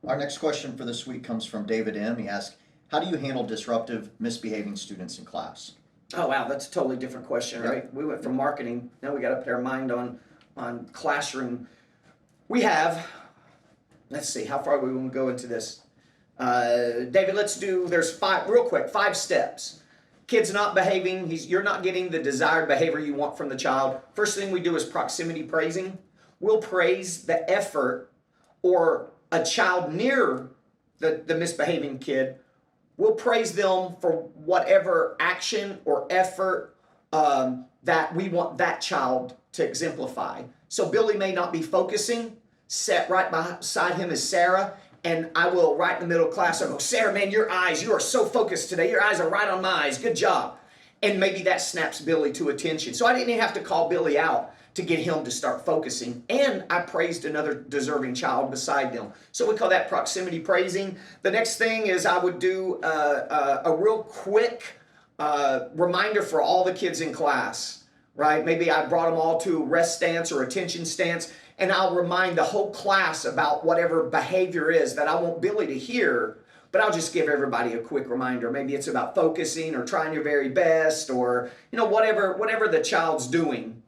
Our next question for this week comes from David M. He asks, how do you handle disruptive, misbehaving students in class? Oh wow, that's a totally different question, right? We went from marketing, now we got to put our mind on classroom. We have, let's see, how far we want to go into this. David, there's five steps. Kid's not behaving, you're not getting the desired behavior you want from the child. First thing we do is proximity praising. We'll praise the effort, or a child near the misbehaving kid, we'll praise them for whatever action or effort that we want that child to exemplify. So Billy may not be focusing. Set right beside him is Sarah, and I will, right in the middle of class, I'll go, Sarah, man, you are so focused today. Your eyes are right on my eyes. Good job. And maybe that snaps Billy to attention. So I didn't even have to call Billy out to get him to start focusing. And I praised another deserving child beside them. So we call that proximity praising. The next thing is I would do a real quick reminder for all the kids in class, right? Maybe I brought them all to a rest stance or attention stance, and I'll remind the whole class about whatever behavior is that I want Billy to hear, but I'll just give everybody a quick reminder. Maybe it's about focusing or trying your very best, or whatever the child's doing.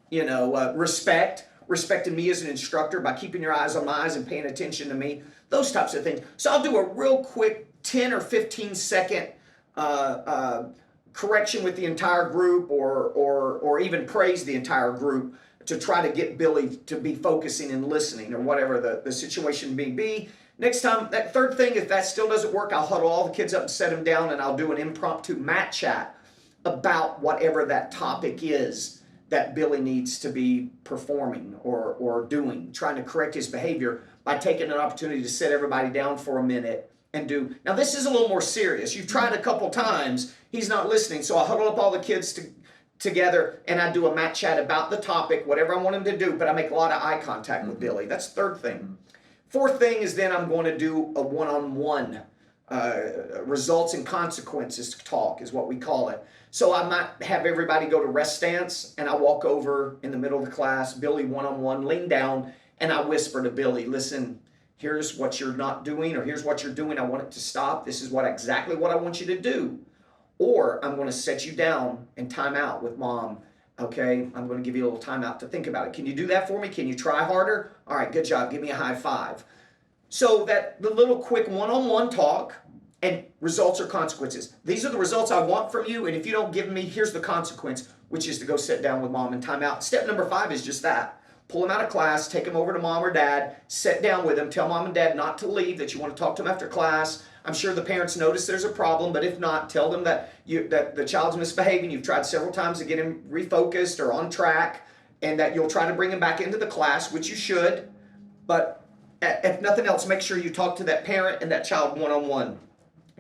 Respecting me as an instructor by keeping your eyes on my eyes and paying attention to me, those types of things. So I'll do a real quick 10 or 15 second correction with the entire group, or even praise the entire group to try to get Billy to be focusing and listening, or whatever the situation may be. Next time, that third thing, if that still doesn't work, I'll huddle all the kids up and set them down, and I'll do an impromptu mat chat about whatever that topic is that Billy needs to be performing or doing, trying to correct his behavior by taking an opportunity to sit everybody down for a minute and do. Now this is a little more serious. You've tried a couple times, he's not listening, so I huddle up all the kids together and I do a mat chat about the topic, whatever I want him to do, but I make a lot of eye contact with Billy. That's the third thing. Fourth thing is then I'm going to do a one-on-one results and consequences talk is what we call it. So I might have everybody go to rest stance, and I walk over in the middle of the class, Billy one-on-one, lean down, and I whisper to Billy, listen, here's what you're not doing, or here's what you're doing, I want it to stop. This is exactly what I want you to do. Or I'm going to set you down and time out with mom. Okay, I'm going to give you a little time out to think about it. Can you do that for me? Can you try harder? All right, good job. Give me a high five. So that the little quick one-on-one talk and results or consequences. These are the results I want from you, and if you don't give me, here's the consequence, which is to go sit down with mom and time out. Step number 5 is just that. Pull them out of class, take them over to mom or dad, sit down with them, tell mom and dad not to leave, that you want to talk to them after class. I'm sure the parents notice there's a problem, but if not, tell them that the child's misbehaving. You've tried several times to get him refocused or on track, and that you'll try to bring him back into the class, which you should. But if nothing else, make sure you talk to that parent and that child one-on-one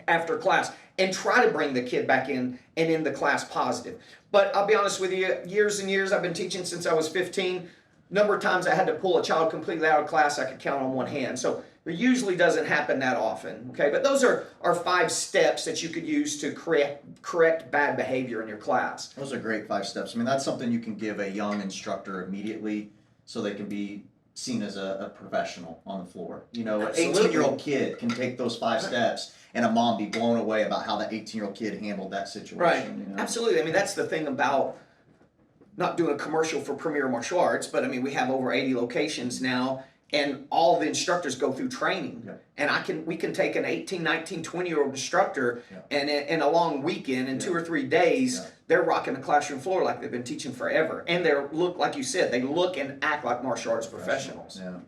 after class, and try to bring the kid back in and in the class positive. But I'll be honest with you, years and years, I've been teaching since I was 15. Number of times I had to pull a child completely out of class, I could count on one hand. So it usually doesn't happen that often. Okay, but those are 5 steps that you could use to correct bad behavior in your class. Those are great 5 steps. I mean, that's something you can give a young instructor immediately so they can be seen as a professional on the floor. An 18-year-old kid can take those 5 steps, and a mom be blown away about how that 18-year-old kid handled that situation. Right, absolutely. I mean, that's the thing about not doing a commercial for Premier Martial Arts, but I mean, we have over 80 locations now, and all the instructors go through training. Yeah. And we can take an 18, 19, 20-year-old instructor, yeah, and in a long weekend, in 2 or 3 days, yeah, they're rocking the classroom floor like they've been teaching forever. And like you said, they look and act like martial arts professionals. Yeah.